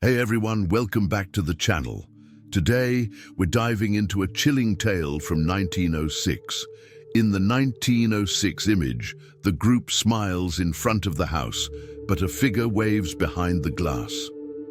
Hey everyone, welcome back to the channel. Today, we're diving into a chilling tale from 1906. In the 1906 image, the group smiles in front of the house, but a figure waves behind the glass.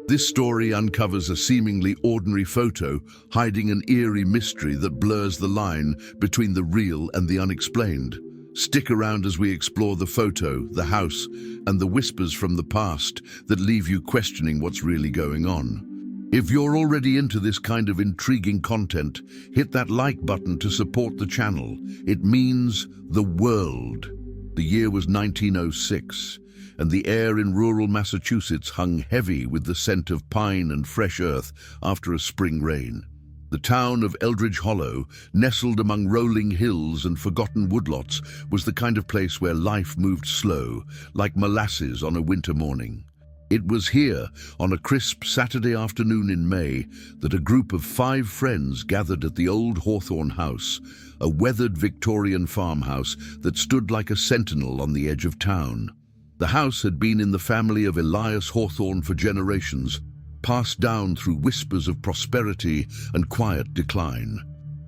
This story uncovers a seemingly ordinary photo, hiding an eerie mystery that blurs the line between the real and the unexplained. Stick around as we explore the photo, the house, and the whispers from the past that leave you questioning what's really going on. If you're already into this kind of intriguing content, hit that like button to support the channel. It means the world. The year was 1906, and the air in rural Massachusetts hung heavy with the scent of pine and fresh earth after a spring rain. The town of Eldridge Hollow, nestled among rolling hills and forgotten woodlots, was the kind of place where life moved slow, like molasses on a winter morning. It was here, on a crisp Saturday afternoon in May, that a group of 5 friends gathered at the old Hawthorne house, a weathered Victorian farmhouse that stood like a sentinel on the edge of town. The house had been in the family of Elias Hawthorne for generations, passed down through whispers of prosperity and quiet decline.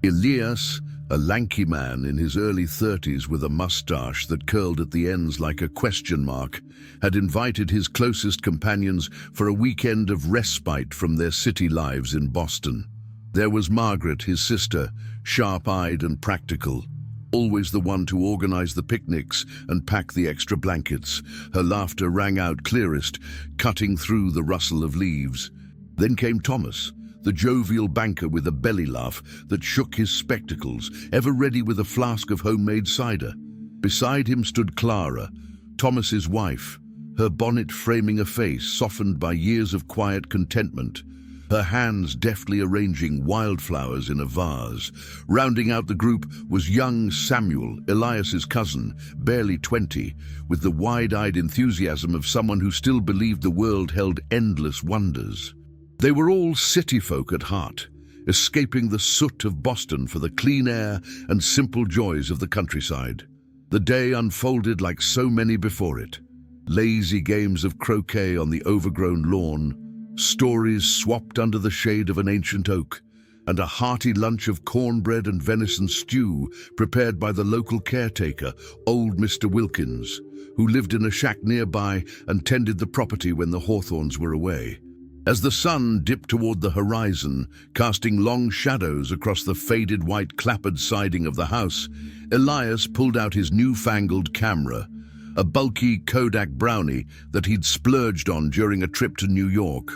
Elias, a lanky man in his early 30s with a mustache that curled at the ends like a question mark, had invited his closest companions for a weekend of respite from their city lives in Boston. There was Margaret, his sister, sharp-eyed and practical, always the one to organize the picnics and pack the extra blankets. Her laughter rang out clearest, cutting through the rustle of leaves. Then came Thomas, the jovial banker with a belly laugh that shook his spectacles, ever ready with a flask of homemade cider. Beside him stood Clara, Thomas's wife, her bonnet framing a face softened by years of quiet contentment, her hands deftly arranging wildflowers in a vase. Rounding out the group was young Samuel, Elias's cousin, barely 20, with the wide-eyed enthusiasm of someone who still believed the world held endless wonders. They were all city folk at heart, escaping the soot of Boston for the clean air and simple joys of the countryside. The day unfolded like so many before it. Lazy games of croquet on the overgrown lawn, stories swapped under the shade of an ancient oak, and a hearty lunch of cornbread and venison stew prepared by the local caretaker, old Mr. Wilkins, who lived in a shack nearby and tended the property when the Hawthornes were away. As the sun dipped toward the horizon, casting long shadows across the faded white clapboard siding of the house, Elias pulled out his newfangled camera, a bulky Kodak Brownie that he'd splurged on during a trip to New York.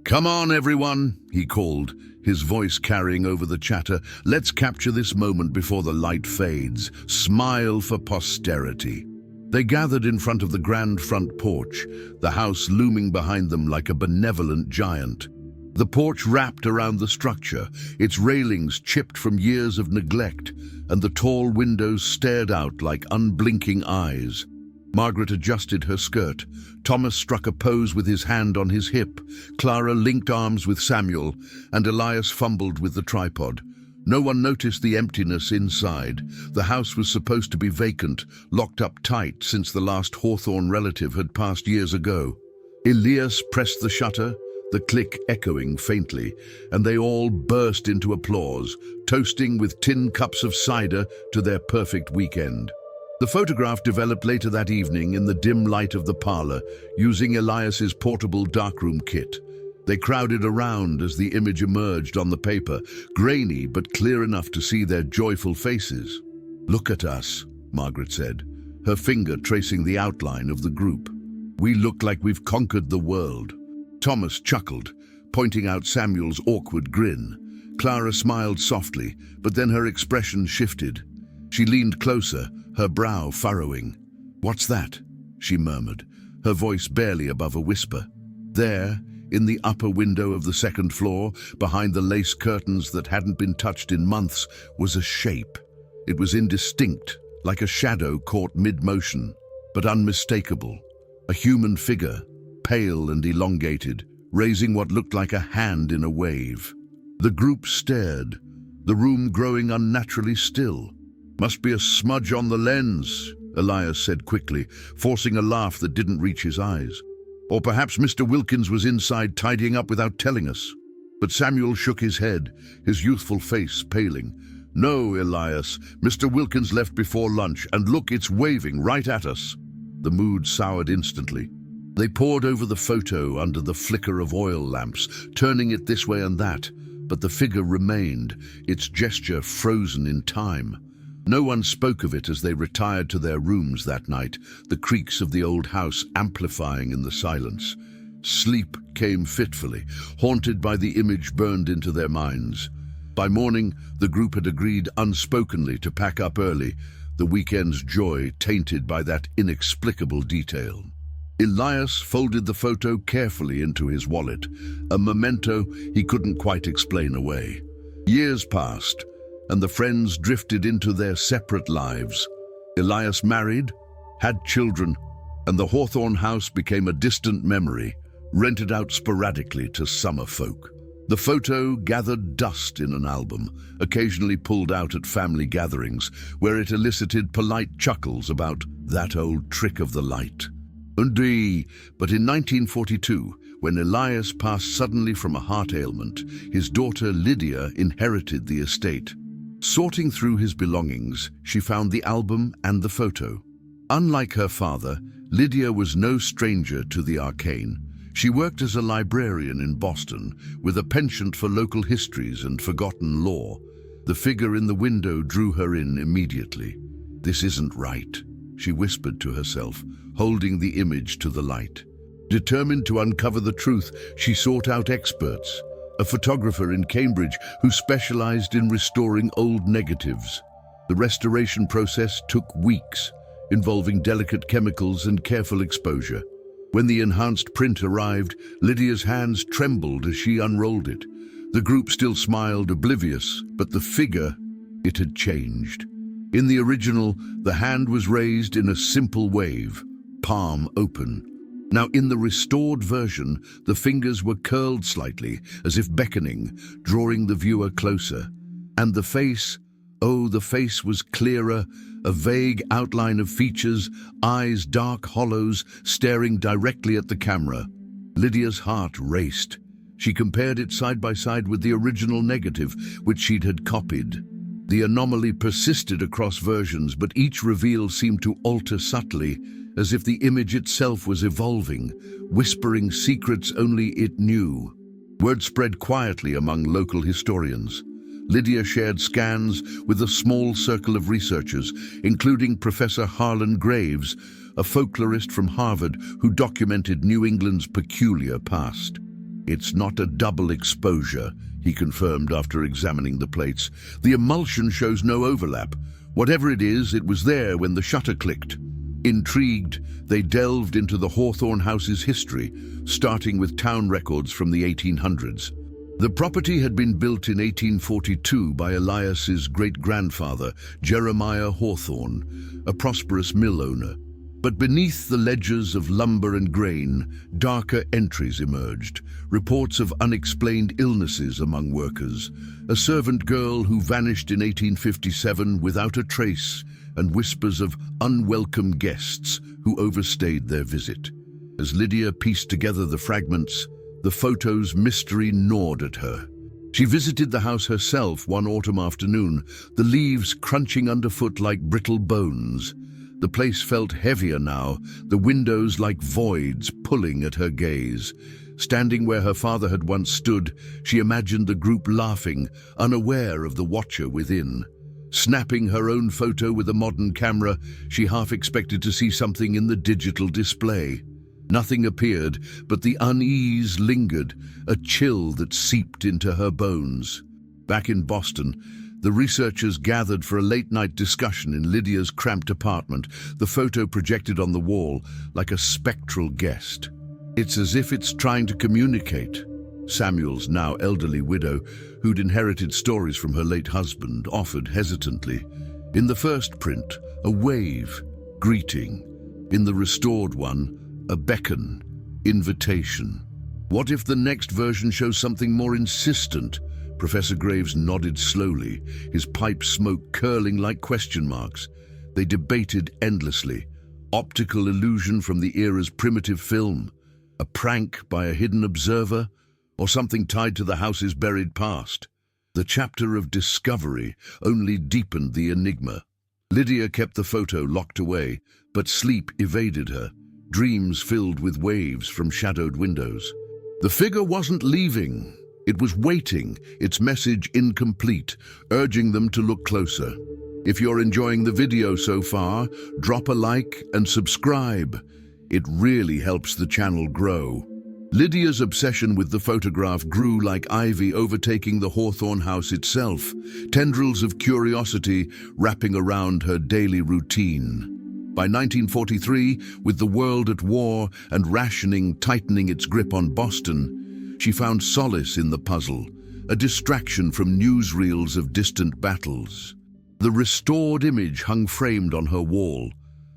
"Come on, everyone," he called, his voice carrying over the chatter. "Let's capture this moment before the light fades. Smile for posterity." They gathered in front of the grand front porch, the house looming behind them like a benevolent giant. The porch wrapped around the structure, its railings chipped from years of neglect, and the tall windows stared out like unblinking eyes. Margaret adjusted her skirt. Thomas struck a pose with his hand on his hip. Clara linked arms with Samuel, and Elias fumbled with the tripod. No one noticed the emptiness inside. The house was supposed to be vacant, locked up tight since the last Hawthorne relative had passed years ago. Elias pressed the shutter, the click echoing faintly, and they all burst into applause, toasting with tin cups of cider to their perfect weekend. The photograph developed later that evening in the dim light of the parlor, using Elias's portable darkroom kit. They crowded around as the image emerged on the paper, grainy but clear enough to see their joyful faces. "Look at us," Margaret said, her finger tracing the outline of the group. "We look like we've conquered the world." Thomas chuckled, pointing out Samuel's awkward grin. Clara smiled softly, but then her expression shifted. She leaned closer, her brow furrowing. "What's that?" she murmured, her voice barely above a whisper. There, in the upper window of the second floor, behind the lace curtains that hadn't been touched in months, was a shape. It was indistinct, like a shadow caught mid-motion, but unmistakable. A human figure, pale and elongated, raising what looked like a hand in a wave. The group stared, the room growing unnaturally still. "Must be a smudge on the lens," Elias said quickly, forcing a laugh that didn't reach his eyes. Or perhaps Mr. Wilkins was inside tidying up without telling us. But Samuel shook his head, his youthful face paling. "No, Elias, Mr. Wilkins left before lunch, and look, it's waving right at us." The mood soured instantly. They pored over the photo under the flicker of oil lamps, turning it this way and that, but the figure remained, its gesture frozen in time. No one spoke of it as they retired to their rooms that night, the creaks of the old house amplifying in the silence. Sleep came fitfully, haunted by the image burned into their minds. By morning, the group had agreed unspokenly to pack up early, the weekend's joy tainted by that inexplicable detail. Elias folded the photo carefully into his wallet, a memento he couldn't quite explain away. Years passed, and the friends drifted into their separate lives. Elias married, had children, and the Hawthorne house became a distant memory, rented out sporadically to summer folk. The photo gathered dust in an album, occasionally pulled out at family gatherings, where it elicited polite chuckles about that old trick of the light. Indeed, but in 1942, when Elias passed suddenly from a heart ailment, his daughter Lydia inherited the estate. Sorting through his belongings, she found the album and the photo. Unlike her father, Lydia was no stranger to the arcane. She worked as a librarian in Boston, with a penchant for local histories and forgotten lore. The figure in the window drew her in immediately. "This isn't right," she whispered to herself, holding the image to the light. Determined to uncover the truth, she sought out experts, a photographer in Cambridge who specialized in restoring old negatives. The restoration process took weeks, involving delicate chemicals and careful exposure. When the enhanced print arrived, Lydia's hands trembled as she unrolled it. The group still smiled, oblivious, but the figure, it had changed. In the original, the hand was raised in a simple wave, palm open. Now in the restored version, the fingers were curled slightly, as if beckoning, drawing the viewer closer. And the face, oh, the face was clearer, a vague outline of features, eyes dark hollows, staring directly at the camera. Lydia's heart raced. She compared it side by side with the original negative, which she'd had copied. The anomaly persisted across versions, but each reveal seemed to alter subtly, as if the image itself was evolving, whispering secrets only it knew. Word spread quietly among local historians. Lydia shared scans with a small circle of researchers, including Professor Harlan Graves, a folklorist from Harvard who documented New England's peculiar past. "It's not a double exposure," he confirmed after examining the plates. "The emulsion shows no overlap. Whatever it is, it was there when the shutter clicked." Intrigued, they delved into the Hawthorne house's history, starting with town records from the 1800s. The property had been built in 1842 by Elias's great-grandfather, Jeremiah Hawthorne, a prosperous mill owner. But beneath the ledgers of lumber and grain, darker entries emerged, reports of unexplained illnesses among workers, a servant girl who vanished in 1857 without a trace, and whispers of unwelcome guests who overstayed their visit. As Lydia pieced together the fragments, the photo's mystery gnawed at her. She visited the house herself one autumn afternoon, the leaves crunching underfoot like brittle bones. The place felt heavier now, the windows like voids pulling at her gaze. Standing where her father had once stood, she imagined the group laughing, unaware of the watcher within. Snapping her own photo with a modern camera, she half expected to see something in the digital display. Nothing appeared, but the unease lingered, a chill that seeped into her bones. Back in Boston, the researchers gathered for a late-night discussion in Lydia's cramped apartment, the photo projected on the wall like a spectral guest. "It's as if it's trying to communicate," Samuel's now elderly widow, who'd inherited stories from her late husband, offered hesitantly. In the first print, a wave, greeting. In the restored one, a beckon, invitation. What if the next version shows something more insistent? Professor Graves nodded slowly, his pipe smoke curling like question marks. They debated endlessly. Optical illusion from the era's primitive film. A prank by a hidden observer? Or something tied to the house's buried past? The chapter of discovery only deepened the enigma. Lydia kept the photo locked away, but sleep evaded her, dreams filled with waves from shadowed windows. The figure wasn't leaving. It was waiting, its message incomplete, urging them to look closer. If you're enjoying the video so far, drop a like and subscribe. It really helps the channel grow. Lydia's obsession with the photograph grew like ivy overtaking the Hawthorne house itself, tendrils of curiosity wrapping around her daily routine. By 1943, with the world at war and rationing tightening its grip on Boston, she found solace in the puzzle, a distraction from newsreels of distant battles. The restored image hung framed on her wall,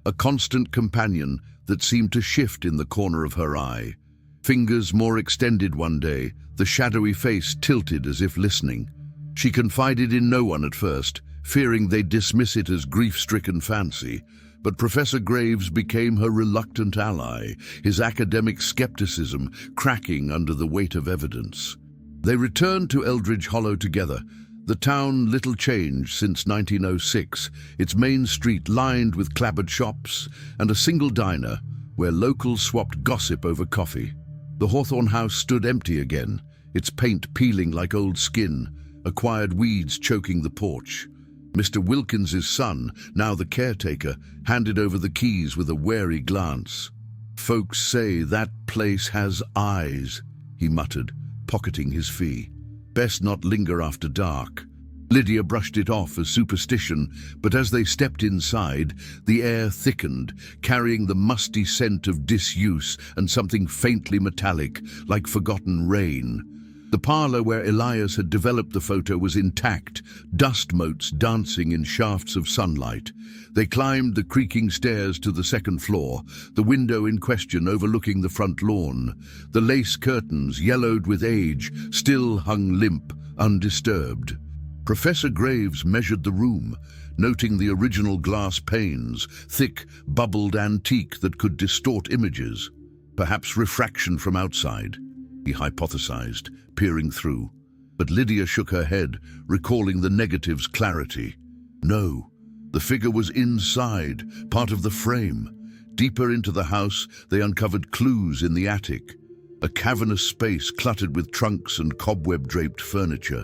a constant companion that seemed to shift in the corner of her eye. Fingers more extended one day, the shadowy face tilted as if listening. She confided in no one at first, fearing they'd dismiss it as grief-stricken fancy. But Professor Graves became her reluctant ally, his academic skepticism cracking under the weight of evidence. They returned to Eldridge Hollow together, the town little changed since 1906, its main street lined with clapboard shops and a single diner where locals swapped gossip over coffee. The Hawthorne house stood empty again, its paint peeling like old skin, acquired weeds choking the porch. Mr. Wilkins's son, now the caretaker, handed over the keys with a wary glance. "Folks say that place has eyes," he muttered, pocketing his fee. "Best not linger after dark." Lydia brushed it off as superstition, but as they stepped inside, the air thickened, carrying the musty scent of disuse and something faintly metallic, like forgotten rain. The parlor where Elias had developed the photo was intact, dust motes dancing in shafts of sunlight. They climbed the creaking stairs to the second floor, the window in question overlooking the front lawn. The lace curtains, yellowed with age, still hung limp, undisturbed. Professor Graves measured the room, noting the original glass panes, thick, bubbled antique that could distort images. Perhaps refraction from outside, he hypothesized, peering through. But Lydia shook her head, recalling the negative's clarity. No, the figure was inside, part of the frame. Deeper into the house, they uncovered clues in the attic, a cavernous space cluttered with trunks and cobweb-draped furniture.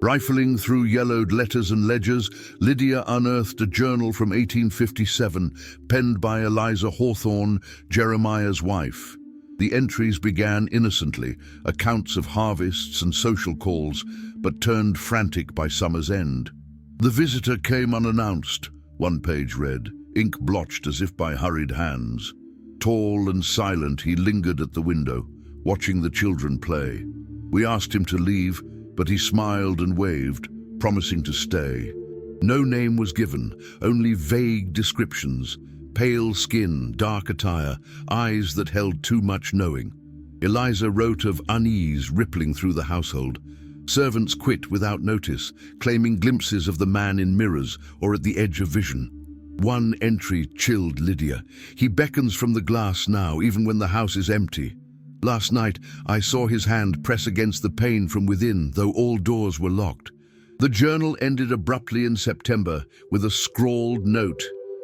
Rifling through yellowed letters and ledgers, Lydia unearthed a journal from 1857, penned by Eliza Hawthorne, Jeremiah's wife. The entries began innocently, accounts of harvests and social calls, but turned frantic by summer's end. "The visitor came unannounced," one page read, ink blotched as if by hurried hands. Tall and silent, he lingered at the window, watching the children play. "We asked him to leave, but he smiled and waved, promising to stay." No name was given, only vague descriptions. Pale skin, dark attire, eyes that held too much knowing. Eliza wrote of unease rippling through the household. Servants quit without notice, claiming glimpses of the man in mirrors or at the edge of vision. One entry chilled Lydia. "He beckons from the glass now, even when the house is empty. Last night, I saw his hand press against the pane from within, though all doors were locked." The journal ended abruptly in September with a scrawled note.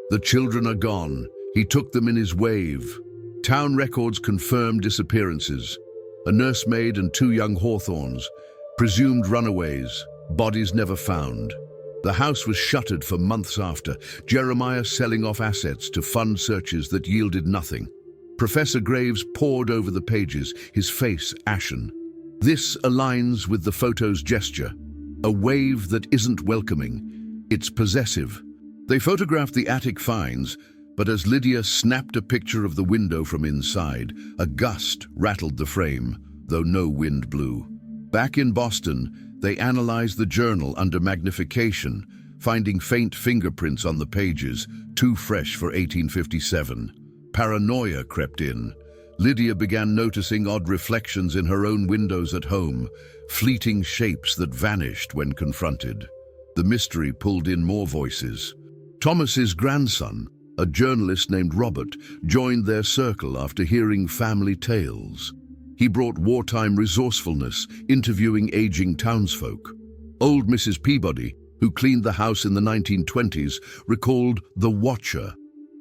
"The children are gone. He took them in his wave." Town records confirmed disappearances. A nursemaid and 2 young Hawthorns, presumed runaways, bodies never found. The house was shuttered for months after, Jeremiah selling off assets to fund searches that yielded nothing. Professor Graves pored over the pages, his face ashen. This aligns with the photo's gesture. A wave that isn't welcoming. It's possessive. They photographed the attic finds, but as Lydia snapped a picture of the window from inside, a gust rattled the frame, though no wind blew. Back in Boston, they analyzed the journal under magnification, finding faint fingerprints on the pages, too fresh for 1857. Paranoia crept in. Lydia began noticing odd reflections in her own windows at home, fleeting shapes that vanished when confronted. The mystery pulled in more voices. Thomas's grandson, A journalist named Robert joined their circle after hearing family tales. He brought wartime resourcefulness, interviewing aging townsfolk. Old Mrs. Peabody, who cleaned the house in the 1920s, recalled the Watcher,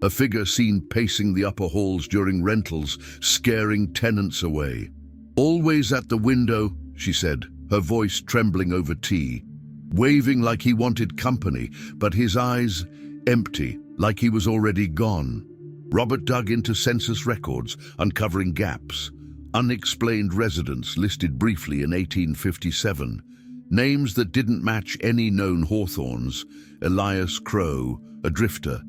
a figure seen pacing the upper halls during rentals, scaring tenants away. "Always at the window," she said, her voice trembling over tea, waving like he wanted company, but his eyes empty, like he was already gone. Robert dug into census records, uncovering gaps. Unexplained residents listed briefly in 1857. Names that didn't match any known Hawthorns: Elias Crow, a drifter;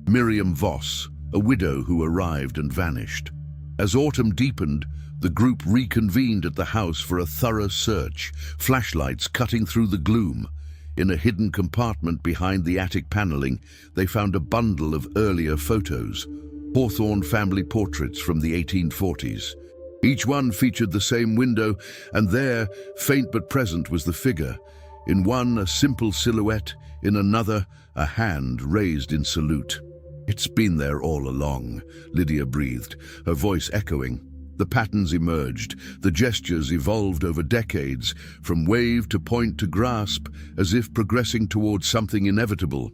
Miriam Voss, a widow who arrived and vanished. As autumn deepened, the group reconvened at the house for a thorough search, flashlights cutting through the gloom. In a hidden compartment behind the attic paneling, they found a bundle of earlier photos, Hawthorne family portraits from the 1840s. Each one featured the same window, and there, faint but present, was the figure. In one, a simple silhouette; in another, a hand raised in salute. "It's been there all along," Lydia breathed, her voice echoing. The patterns emerged, the gestures evolved over decades, from wave to point to grasp, as if progressing towards something inevitable.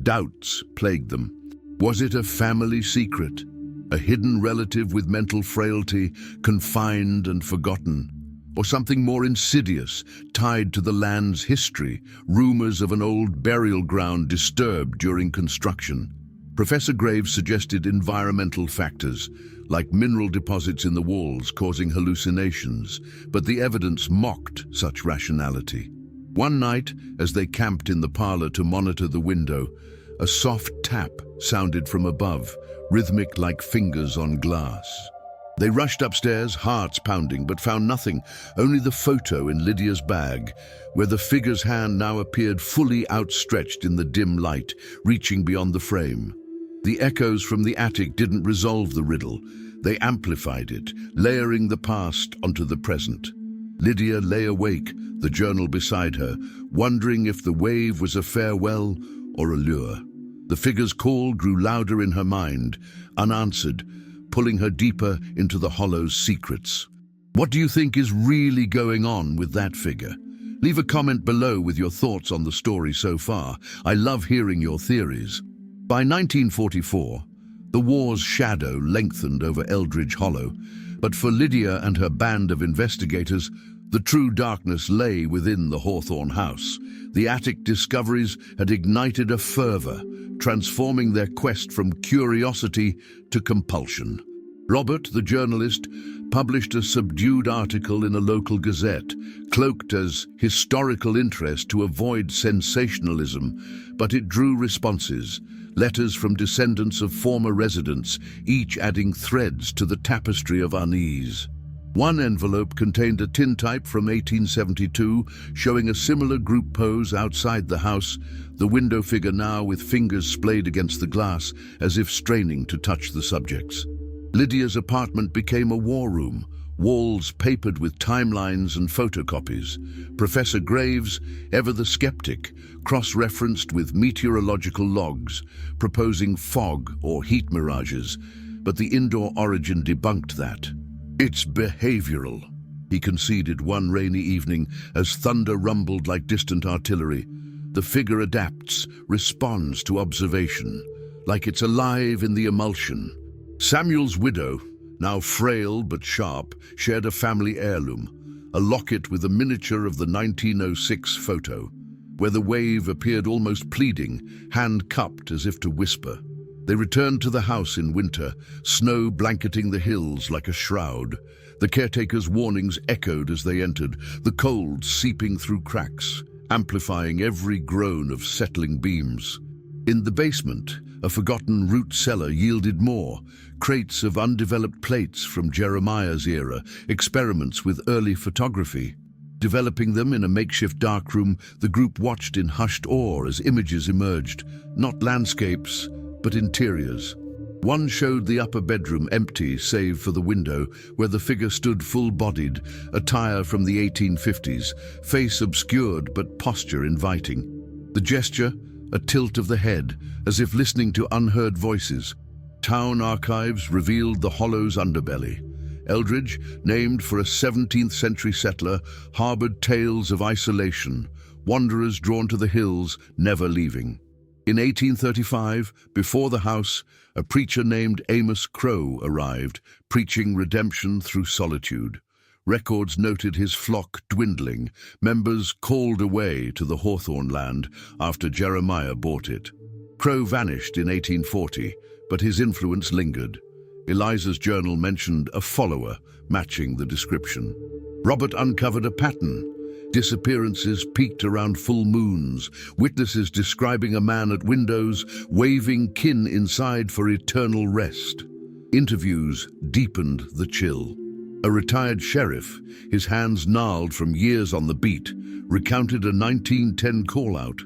Doubts plagued them. Was it a family secret? A hidden relative with mental frailty, confined and forgotten? Or something more insidious, tied to the land's history, rumors of an old burial ground disturbed during construction? Professor Graves suggested environmental factors, like mineral deposits in the walls causing hallucinations, but the evidence mocked such rationality. One night, as they camped in the parlor to monitor the window, a soft tap sounded from above, rhythmic like fingers on glass. They rushed upstairs, hearts pounding, but found nothing, only the photo in Lydia's bag, where the figure's hand now appeared fully outstretched in the dim light, reaching beyond the frame. The echoes from the attic didn't resolve the riddle. They amplified it, layering the past onto the present. Lydia lay awake, the journal beside her, wondering if the wave was a farewell or a lure. The figure's call grew louder in her mind, unanswered, pulling her deeper into the hollow's secrets. What do you think is really going on with that figure? Leave a comment below with your thoughts on the story so far. I love hearing your theories. By 1944, the war's shadow lengthened over Eldridge Hollow, but for Lydia and her band of investigators, the true darkness lay within the Hawthorne house. The attic discoveries had ignited a fervor, transforming their quest from curiosity to compulsion. Robert, the journalist, published a subdued article in a local gazette, cloaked as historical interest to avoid sensationalism, but it drew responses. Letters from descendants of former residents, each adding threads to the tapestry of unease. One envelope contained a tintype from 1872, showing a similar group pose outside the house, the window figure now with fingers splayed against the glass, as if straining to touch the subjects. Lydia's apartment became a war room, walls papered with timelines and photocopies. Professor Graves, ever the skeptic, cross-referenced with meteorological logs, proposing fog or heat mirages, but the indoor origin debunked that. "It's behavioral," he conceded one rainy evening as thunder rumbled like distant artillery. The figure adapts, responds to observation, like it's alive in the emulsion. Samuel's widow, now frail but sharp, shared a family heirloom, a locket with a miniature of the 1906 photo, where the wave appeared almost pleading, hand cupped as if to whisper. They returned to the house in winter, snow blanketing the hills like a shroud. The caretaker's warnings echoed as they entered, the cold seeping through cracks, amplifying every groan of settling beams. In the basement, a forgotten root cellar yielded more, crates of undeveloped plates from Jeremiah's era, experiments with early photography. Developing them in a makeshift darkroom, the group watched in hushed awe as images emerged, not landscapes, but interiors. One showed the upper bedroom empty save for the window, where the figure stood full-bodied, attire from the 1850s, face obscured but posture inviting. The gesture, a tilt of the head, as if listening to unheard voices. Town archives revealed the hollow's underbelly. Eldridge, named for a 17th century settler, harbored tales of isolation, wanderers drawn to the hills, never leaving. In 1835, before the house, a preacher named Amos Crow arrived, preaching redemption through solitude. Records noted his flock dwindling, members called away to the Hawthorne land after Jeremiah bought it. Crow vanished in 1840, but his influence lingered. Eliza's journal mentioned a follower, matching the description. Robert uncovered a pattern. Disappearances peaked around full moons, witnesses describing a man at windows, waving kin inside for eternal rest. Interviews deepened the chill. A retired sheriff, his hands gnarled from years on the beat, recounted a 1910 call-out.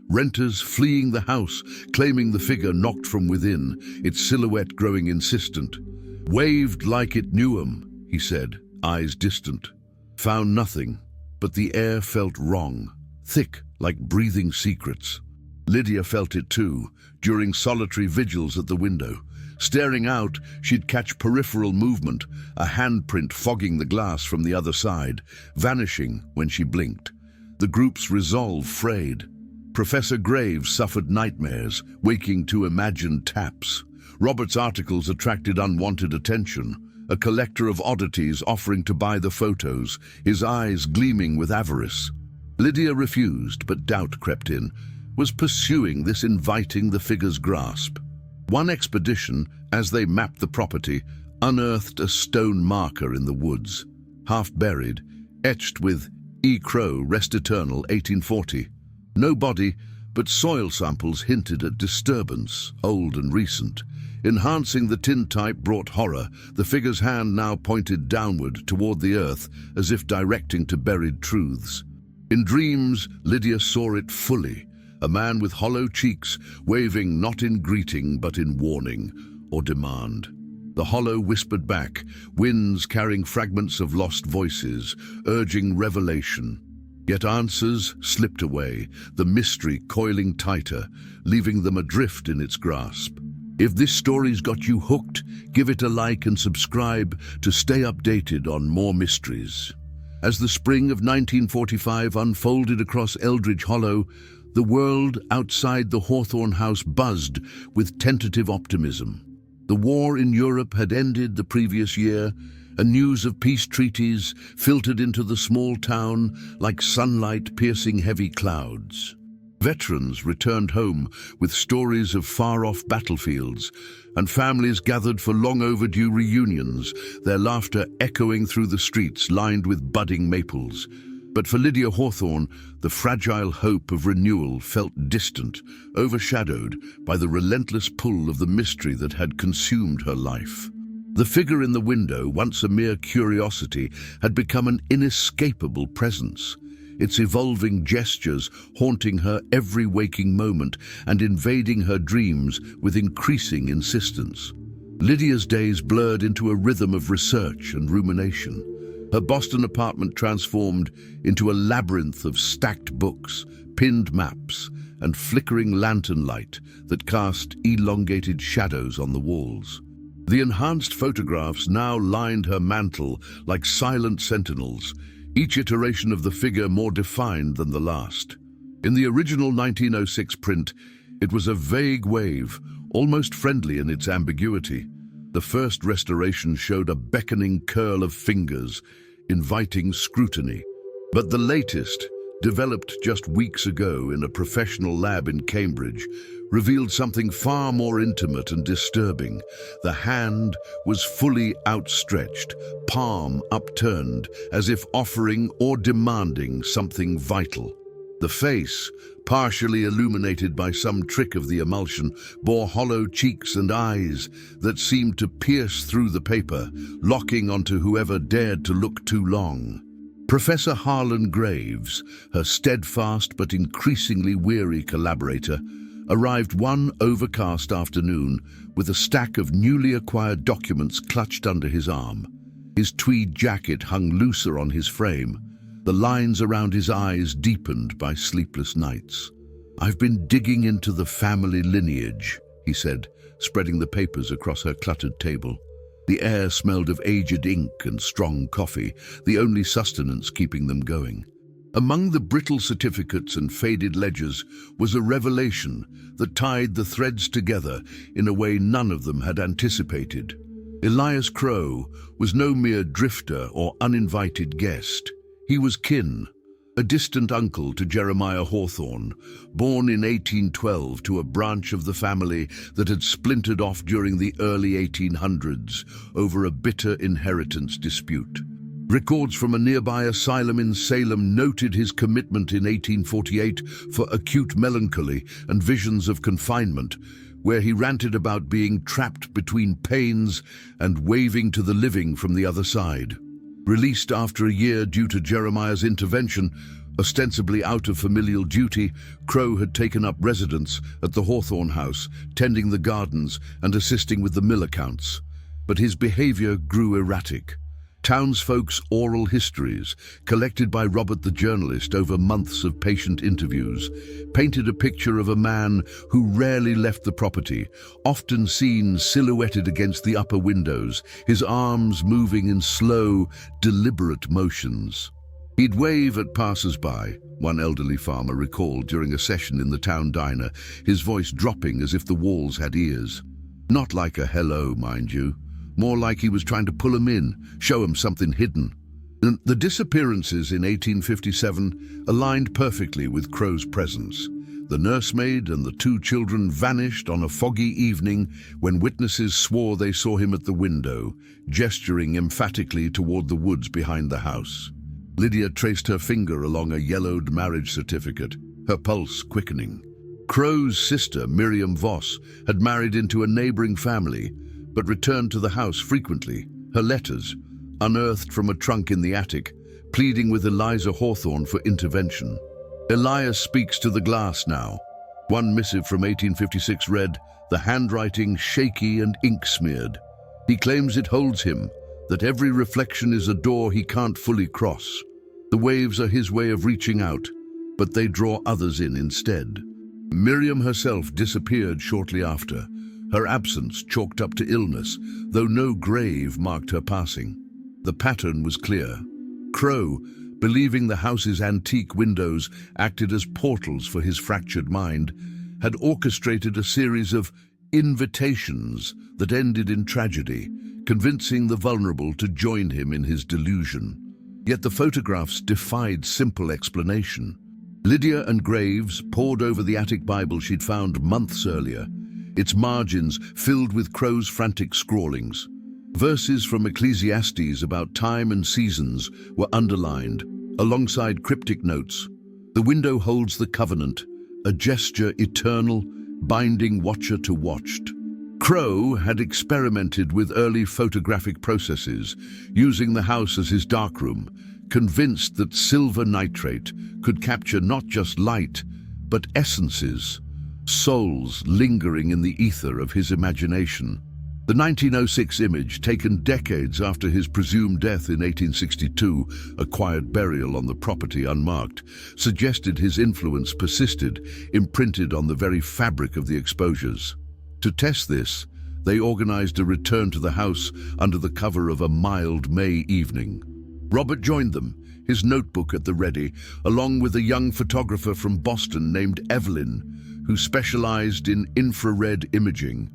Renters fleeing the house, claiming the figure knocked from within, its silhouette growing insistent. Waved like it knew 'em, he said, eyes distant. Found nothing, but the air felt wrong, thick like breathing secrets. Lydia felt it too, during solitary vigils at the window. Staring out, she'd catch peripheral movement, a handprint fogging the glass from the other side, vanishing when she blinked. The group's resolve frayed. Professor Graves suffered nightmares, waking to imagined taps. Robert's articles attracted unwanted attention, a collector of oddities offering to buy the photos, his eyes gleaming with avarice. Lydia refused, but doubt crept in. Was pursuing this inviting the figure's grasp? One expedition, as they mapped the property, unearthed a stone marker in the woods, half buried, etched with E. Crow, Rest Eternal, 1840. No body, but soil samples hinted at disturbance, old and recent. Enhancing the tintype brought horror. The figure's hand now pointed downward toward the earth, as if directing to buried truths. In dreams, Lydia saw it fully, a man with hollow cheeks, waving not in greeting but in warning or demand. The hollow whispered back, winds carrying fragments of lost voices, urging revelation. Yet answers slipped away, the mystery coiling tighter, leaving them adrift in its grasp. If this story's got you hooked, give it a like and subscribe to stay updated on more mysteries. As the spring of 1945 unfolded across Eldridge Hollow, the world outside the Hawthorne house buzzed with tentative optimism. The war in Europe had ended the previous year, and news of peace treaties filtered into the small town like sunlight piercing heavy clouds. Veterans returned home with stories of far-off battlefields, and families gathered for long-overdue reunions, their laughter echoing through the streets lined with budding maples. But for Lydia Hawthorne, the fragile hope of renewal felt distant, overshadowed by the relentless pull of the mystery that had consumed her life. The figure in the window, once a mere curiosity, had become an inescapable presence, its evolving gestures haunting her every waking moment and invading her dreams with increasing insistence. Lydia's days blurred into a rhythm of research and rumination. Her Boston apartment transformed into a labyrinth of stacked books, pinned maps, and flickering lantern light that cast elongated shadows on the walls. The enhanced photographs now lined her mantle like silent sentinels, each iteration of the figure more defined than the last. In the original 1906 print, it was a vague wave, almost friendly in its ambiguity. The first restoration showed a beckoning curl of fingers, inviting scrutiny. But the latest, developed just weeks ago in a professional lab in Cambridge, revealed something far more intimate and disturbing. The hand was fully outstretched, palm upturned, as if offering or demanding something vital. The face, partially illuminated by some trick of the emulsion, bore hollow cheeks and eyes that seemed to pierce through the paper, locking onto whoever dared to look too long. Professor Harlan Graves, her steadfast but increasingly weary collaborator, arrived one overcast afternoon with a stack of newly acquired documents clutched under his arm. His tweed jacket hung looser on his frame, the lines around his eyes deepened by sleepless nights. "I've been digging into the family lineage," he said, spreading the papers across her cluttered table. The air smelled of aged ink and strong coffee, the only sustenance keeping them going. Among the brittle certificates and faded ledgers was a revelation that tied the threads together in a way none of them had anticipated. Elias Crowe was no mere drifter or uninvited guest. He was kin, a distant uncle to Jeremiah Hawthorne, born in 1812 to a branch of the family that had splintered off during the early 1800s over a bitter inheritance dispute. Records from a nearby asylum in Salem noted his commitment in 1848 for acute melancholy and visions of confinement, where he ranted about being trapped between pains and waving to the living from the other side. Released after a year due to Jeremiah's intervention, ostensibly out of familial duty, Crowe had taken up residence at the Hawthorne house, tending the gardens and assisting with the mill accounts. But his behavior grew erratic. Townsfolk's oral histories, collected by Robert the journalist over months of patient interviews, painted a picture of a man who rarely left the property, often seen silhouetted against the upper windows, his arms moving in slow, deliberate motions. He'd wave at passers-by, one elderly farmer recalled during a session in the town diner, his voice dropping as if the walls had ears. Not like a hello, mind you. More like he was trying to pull him in, show him something hidden. And the disappearances in 1857 aligned perfectly with Crowe's presence. The nursemaid and the two children vanished on a foggy evening when witnesses swore they saw him at the window, gesturing emphatically toward the woods behind the house. Lydia traced her finger along a yellowed marriage certificate, her pulse quickening. Crowe's sister, Miriam Voss, had married into a neighboring family, but returned to the house frequently, her letters, unearthed from a trunk in the attic, pleading with Eliza Hawthorne for intervention. Elias speaks to the glass now. One missive from 1856 read, the handwriting shaky and ink-smeared. He claims it holds him, that every reflection is a door he can't fully cross. The waves are his way of reaching out, but they draw others in instead. Miriam herself disappeared shortly after, her absence chalked up to illness, though no grave marked her passing. The pattern was clear. Crowe, believing the house's antique windows acted as portals for his fractured mind, had orchestrated a series of invitations that ended in tragedy, convincing the vulnerable to join him in his delusion. Yet the photographs defied simple explanation. Lydia and Graves pored over the attic Bible she'd found months earlier, its margins filled with Crowe's frantic scrawlings. Verses from Ecclesiastes about time and seasons were underlined, alongside cryptic notes. The window holds the covenant, a gesture eternal, binding watcher to watched. Crowe had experimented with early photographic processes, using the house as his darkroom, convinced that silver nitrate could capture not just light, but essences, souls lingering in the ether of his imagination. The 1906 image, taken decades after his presumed death in 1862, a quiet burial on the property unmarked, suggested his influence persisted, imprinted on the very fabric of the exposures. To test this, they organized a return to the house under the cover of a mild May evening. Robert joined them, his notebook at the ready, along with a young photographer from Boston named Evelyn, who specialized in infrared imaging,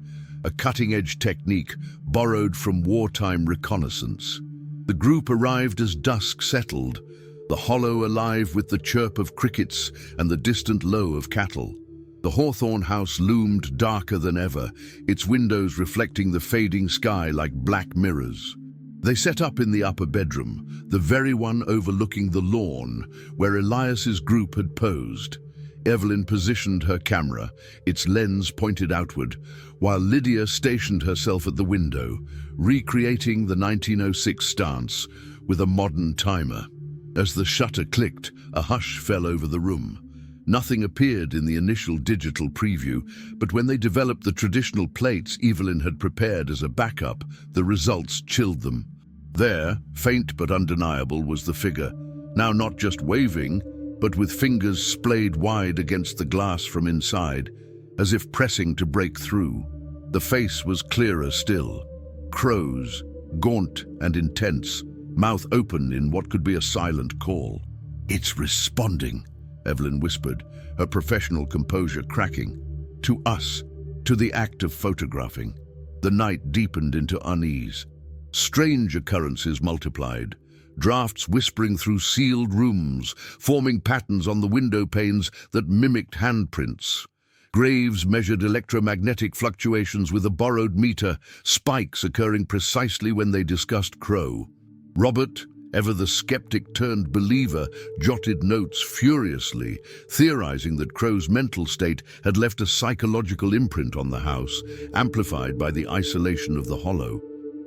a cutting-edge technique borrowed from wartime reconnaissance. The group arrived as dusk settled, the hollow alive with the chirp of crickets and the distant low of cattle. The Hawthorne house loomed darker than ever, its windows reflecting the fading sky like black mirrors. They set up in the upper bedroom, the very one overlooking the lawn where Elias's group had posed. Evelyn positioned her camera, its lens pointed outward, while Lydia stationed herself at the window, recreating the 1906 stance with a modern timer. As the shutter clicked, a hush fell over the room. Nothing appeared in the initial digital preview, but when they developed the traditional plates Evelyn had prepared as a backup, the results chilled them. There, faint but undeniable, was the figure, now not just waving, but with fingers splayed wide against the glass from inside, as if pressing to break through. The face was clearer still. Crow's, gaunt and intense, mouth open in what could be a silent call. "It's responding," Evelyn whispered, her professional composure cracking. "To us, to the act of photographing." The night deepened into unease. Strange occurrences multiplied. Drafts whispering through sealed rooms, forming patterns on the window panes that mimicked handprints. Graves measured electromagnetic fluctuations with a borrowed meter, spikes occurring precisely when they discussed Crow. Robert, ever the skeptic-turned-believer, jotted notes furiously, theorizing that Crow's mental state had left a psychological imprint on the house, amplified by the isolation of the hollow.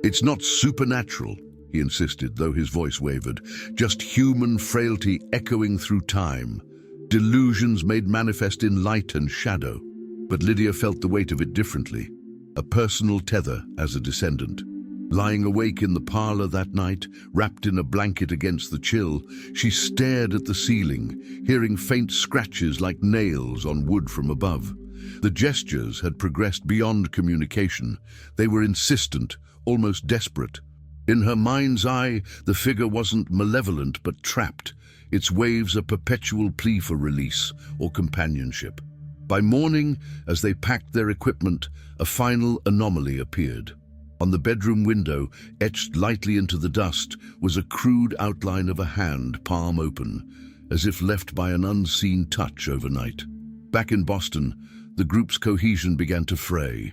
"It's not supernatural," he insisted, though his voice wavered, "just human frailty echoing through time. Delusions made manifest in light and shadow." But Lydia felt the weight of it differently, a personal tether as a descendant. Lying awake in the parlor that night, wrapped in a blanket against the chill, she stared at the ceiling, hearing faint scratches like nails on wood from above. The gestures had progressed beyond communication. They were insistent, almost desperate. In her mind's eye, the figure wasn't malevolent but trapped, its waves a perpetual plea for release or companionship. By morning, as they packed their equipment, a final anomaly appeared. On the bedroom window, etched lightly into the dust, was a crude outline of a hand, palm open, as if left by an unseen touch overnight. Back in Boston, the group's cohesion began to fray.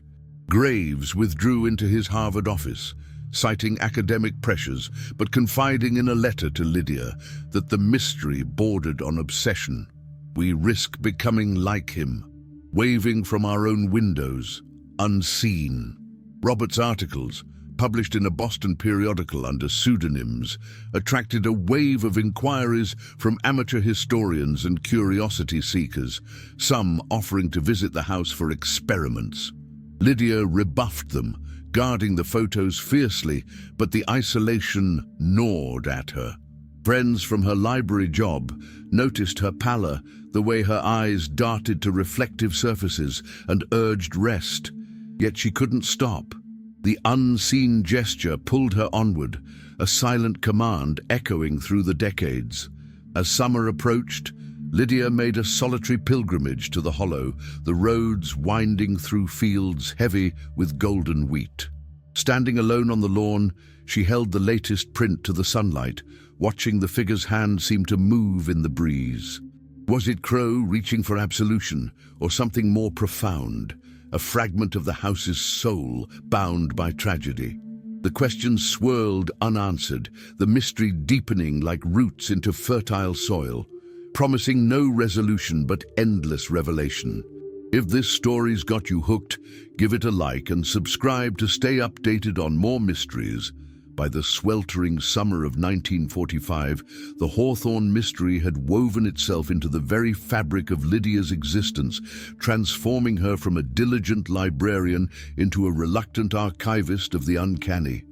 Graves withdrew into his Harvard office, citing academic pressures, but confiding in a letter to Lydia that the mystery bordered on obsession. "We risk becoming like him, waving from our own windows, unseen." Robert's articles, published in a Boston periodical under pseudonyms, attracted a wave of inquiries from amateur historians and curiosity seekers, some offering to visit the house for experiments. Lydia rebuffed them, guarding the photos fiercely, but the isolation gnawed at her. Friends from her library job noticed her pallor, the way her eyes darted to reflective surfaces and urged rest. Yet she couldn't stop. The unseen gesture pulled her onward, a silent command echoing through the decades. As summer approached, Lydia made a solitary pilgrimage to the hollow, the roads winding through fields heavy with golden wheat. Standing alone on the lawn, she held the latest print to the sunlight, watching the figure's hand seem to move in the breeze. Was it Crow reaching for absolution, or something more profound? A fragment of the house's soul, bound by tragedy. The questions swirled unanswered, the mystery deepening like roots into fertile soil, promising no resolution but endless revelation. If this story's got you hooked, give it a like and subscribe to stay updated on more mysteries. By the sweltering summer of 1945, the Hawthorne mystery had woven itself into the very fabric of Lydia's existence, transforming her from a diligent librarian into a reluctant archivist of the uncanny.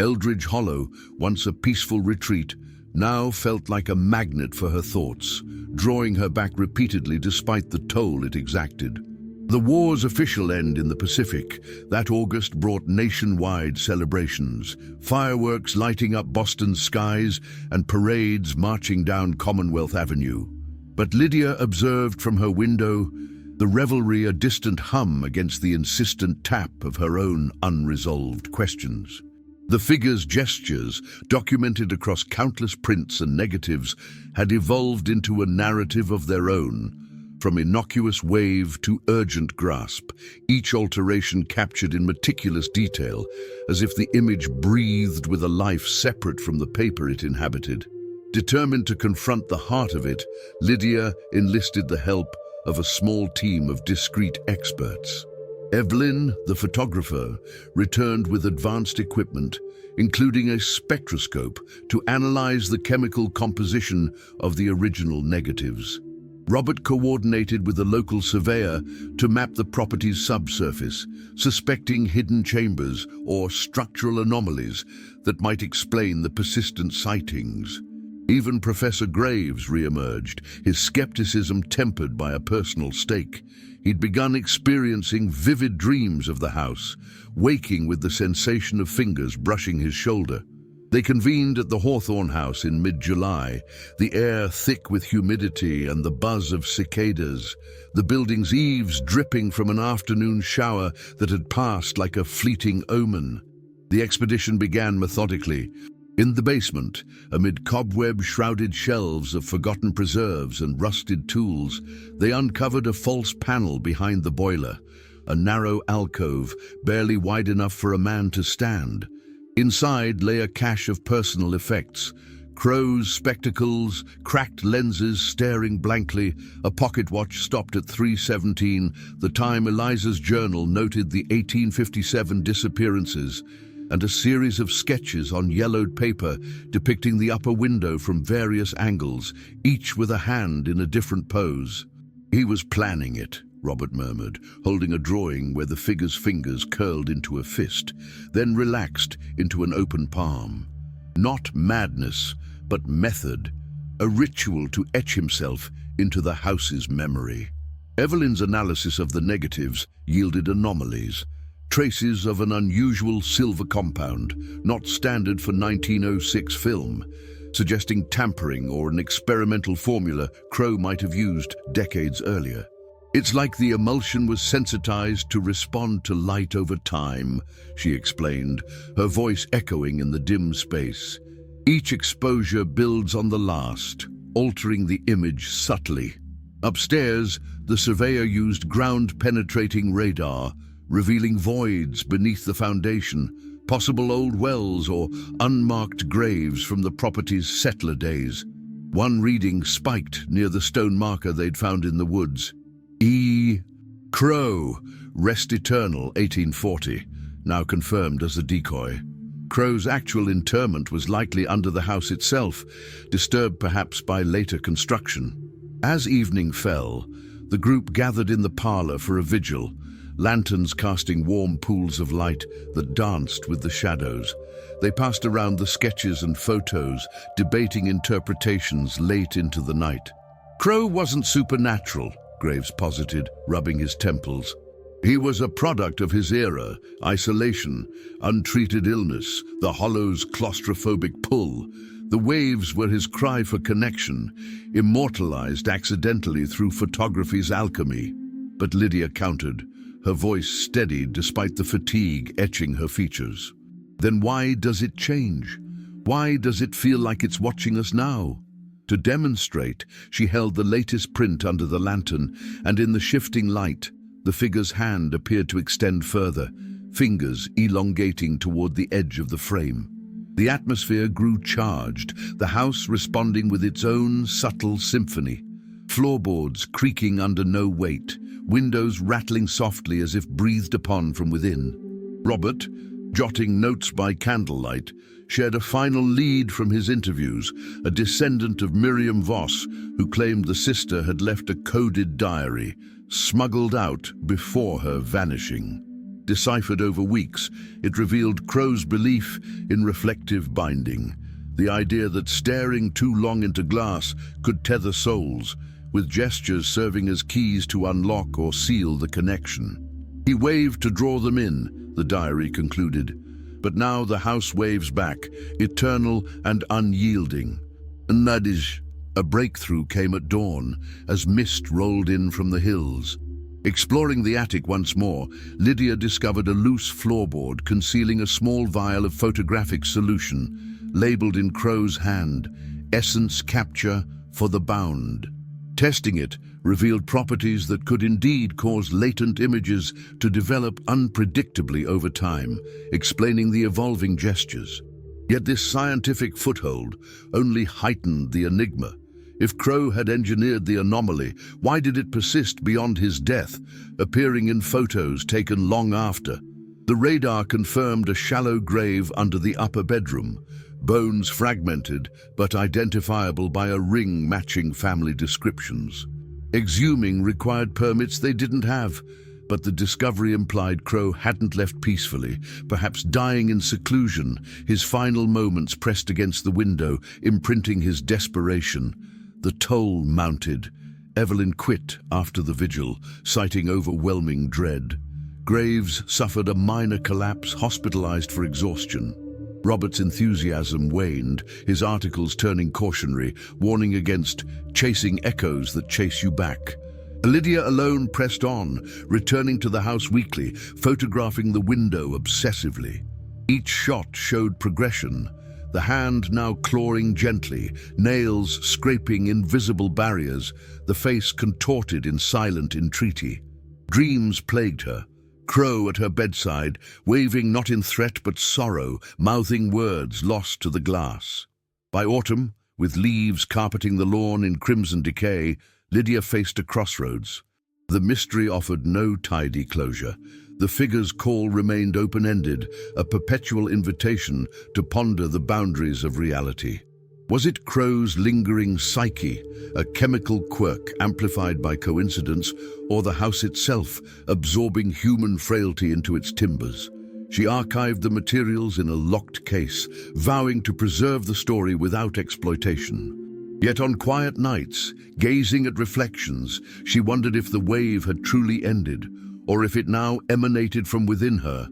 Eldridge Hollow, once a peaceful retreat, now felt like a magnet for her thoughts, drawing her back repeatedly despite the toll it exacted. The war's official end in the Pacific, that August brought nationwide celebrations, fireworks lighting up Boston's skies and parades marching down Commonwealth Avenue. But Lydia observed from her window the revelry a distant hum against the insistent tap of her own unresolved questions. The figure's gestures, documented across countless prints and negatives, had evolved into a narrative of their own. From innocuous wave to urgent grasp, each alteration captured in meticulous detail, as if the image breathed with a life separate from the paper it inhabited. Determined to confront the heart of it, Lydia enlisted the help of a small team of discreet experts. Evelyn, the photographer, returned with advanced equipment, including a spectroscope to analyze the chemical composition of the original negatives. Robert coordinated with a local surveyor to map the property's subsurface, suspecting hidden chambers or structural anomalies that might explain the persistent sightings. Even Professor Graves re-emerged, his skepticism tempered by a personal stake. He'd begun experiencing vivid dreams of the house, waking with the sensation of fingers brushing his shoulder. They convened at the Hawthorne house in mid-July, the air thick with humidity and the buzz of cicadas, the building's eaves dripping from an afternoon shower that had passed like a fleeting omen. The expedition began methodically. In the basement, amid cobweb-shrouded shelves of forgotten preserves and rusted tools, they uncovered a false panel behind the boiler, a narrow alcove barely wide enough for a man to stand. Inside lay a cache of personal effects: Crow's spectacles, cracked lenses staring blankly, a pocket watch stopped at 3:17, the time Eliza's journal noted the 1857 disappearances, and a series of sketches on yellowed paper depicting the upper window from various angles, each with a hand in a different pose. "He was planning it," Robert murmured, holding a drawing where the figure's fingers curled into a fist, then relaxed into an open palm. Not madness, but method, a ritual to etch himself into the house's memory. Evelyn's analysis of the negatives yielded anomalies. Traces of an unusual silver compound, not standard for 1906 film, suggesting tampering or an experimental formula Crow might have used decades earlier. "It's like the emulsion was sensitized to respond to light over time," she explained, her voice echoing in the dim space. "Each exposure builds on the last, altering the image subtly." Upstairs, the surveyor used ground-penetrating radar, revealing voids beneath the foundation, possible old wells or unmarked graves from the property's settler days. One reading spiked near the stone marker they'd found in the woods. E. Crow, rest eternal, 1840, now confirmed as a decoy. Crow's actual interment was likely under the house itself, disturbed perhaps by later construction. As evening fell, the group gathered in the parlor for a vigil, lanterns casting warm pools of light that danced with the shadows. They passed around the sketches and photos, debating interpretations late into the night. "Crow wasn't supernatural," Graves posited, rubbing his temples. "He was a product of his era: isolation, untreated illness, the hollow's claustrophobic pull. The waves were his cry for connection, immortalized accidentally through photography's alchemy." But Lydia countered, her voice steadied despite the fatigue etching her features. "Then why does it change? Why does it feel like it's watching us now?" To demonstrate, she held the latest print under the lantern, and in the shifting light, the figure's hand appeared to extend further, fingers elongating toward the edge of the frame. The atmosphere grew charged, the house responding with its own subtle symphony. Floorboards creaking under no weight, windows rattling softly as if breathed upon from within. Robert, jotting notes by candlelight, shared a final lead from his interviews, a descendant of Miriam Voss, who claimed the sister had left a coded diary, smuggled out before her vanishing. Deciphered over weeks, it revealed Crow's belief in reflective binding, the idea that staring too long into glass could tether souls, with gestures serving as keys to unlock or seal the connection. "He waved to draw them in," the diary concluded. "But now the house waves back, eternal and unyielding." And that is, a breakthrough came at dawn, as mist rolled in from the hills. Exploring the attic once more, Lydia discovered a loose floorboard concealing a small vial of photographic solution, labeled in Crow's hand, "Essence Capture for the Bound." Testing it revealed properties that could indeed cause latent images to develop unpredictably over time, explaining the evolving gestures. Yet this scientific foothold only heightened the enigma. If Crow had engineered the anomaly, why did it persist beyond his death, appearing in photos taken long after? The radar confirmed a shallow grave under the upper bedroom, bones fragmented but identifiable by a ring matching family descriptions. Exhuming required permits they didn't have. But the discovery implied Crow hadn't left peacefully, perhaps dying in seclusion, his final moments pressed against the window, imprinting his desperation. The toll mounted. Evelyn quit after the vigil, citing overwhelming dread. Graves suffered a minor collapse, hospitalized for exhaustion. Robert's enthusiasm waned, his articles turning cautionary, warning against chasing echoes that chase you back. Lydia alone pressed on, returning to the house weekly, photographing the window obsessively. Each shot showed progression, the hand now clawing gently, nails scraping invisible barriers, the face contorted in silent entreaty. Dreams plagued her. Crow at her bedside, waving not in threat but sorrow, mouthing words lost to the glass. By autumn, with leaves carpeting the lawn in crimson decay, Lydia faced a crossroads. The mystery offered no tidy closure. The figure's call remained open-ended, a perpetual invitation to ponder the boundaries of reality. Was it Crow's lingering psyche, a chemical quirk amplified by coincidence, or the house itself, absorbing human frailty into its timbers? She archived the materials in a locked case, vowing to preserve the story without exploitation. Yet on quiet nights, gazing at reflections, she wondered if the wave had truly ended, or if it now emanated from within her,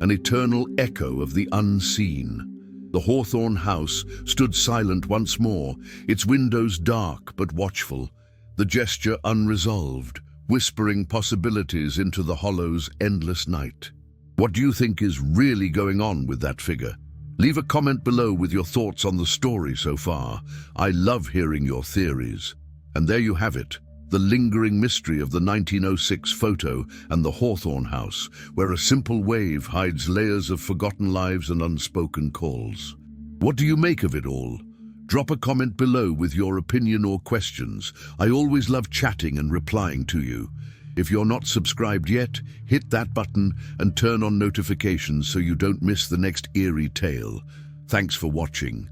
an eternal echo of the unseen. The Hawthorne house stood silent once more, its windows dark but watchful, the gesture unresolved, whispering possibilities into the hollow's endless night. What do you think is really going on with that figure? Leave a comment below with your thoughts on the story so far. I love hearing your theories. And there you have it, the lingering mystery of the 1906 photo and the Hawthorne house, where a simple wave hides layers of forgotten lives and unspoken calls. What do you make of it all? Drop a comment below with your opinion or questions. I always love chatting and replying to you. If you're not subscribed yet, hit that button and turn on notifications so you don't miss the next eerie tale. Thanks for watching.